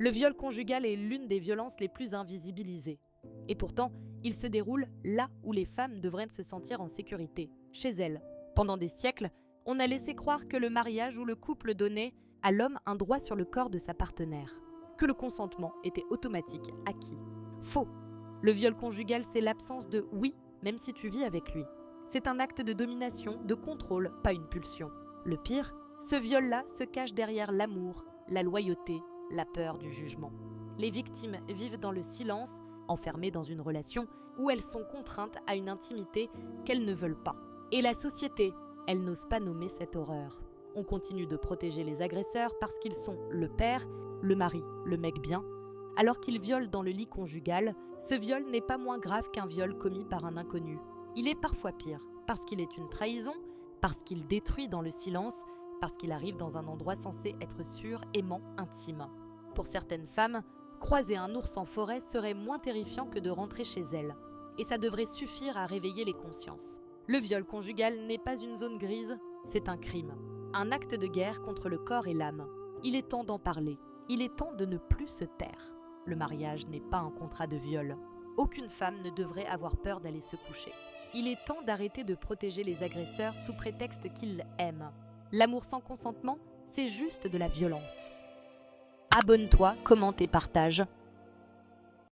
Le viol conjugal est l'une des violences les plus invisibilisées. Et pourtant, il se déroule là où les femmes devraient se sentir en sécurité, chez elles. Pendant des siècles, on a laissé croire que le mariage ou le couple donnait à l'homme un droit sur le corps de sa partenaire, que le consentement était automatique, acquis. Faux. Le viol conjugal, c'est l'absence de « oui », même si tu vis avec lui. C'est un acte de domination, de contrôle, pas une pulsion. Le pire, ce viol-là se cache derrière l'amour, la loyauté, la peur du jugement. Les victimes vivent dans le silence, enfermées dans une relation où elles sont contraintes à une intimité qu'elles ne veulent pas. Et la société, elle n'ose pas nommer cette horreur. On continue de protéger les agresseurs parce qu'ils sont le père, le mari, le mec bien. Alors qu'ils violent dans le lit conjugal, ce viol n'est pas moins grave qu'un viol commis par un inconnu. Il est parfois pire, parce qu'il est une trahison, parce qu'il détruit dans le silence, parce qu'il arrive dans un endroit censé être sûr, aimant, intime. Pour certaines femmes, croiser un ours en forêt serait moins terrifiant que de rentrer chez elles. Et ça devrait suffire à réveiller les consciences. Le viol conjugal n'est pas une zone grise, c'est un crime. Un acte de guerre contre le corps et l'âme. Il est temps d'en parler. Il est temps de ne plus se taire. Le mariage n'est pas un contrat de viol. Aucune femme ne devrait avoir peur d'aller se coucher. Il est temps d'arrêter de protéger les agresseurs sous prétexte qu'ils aiment. L'amour sans consentement, c'est juste de la violence. Abonne-toi, commente et partage.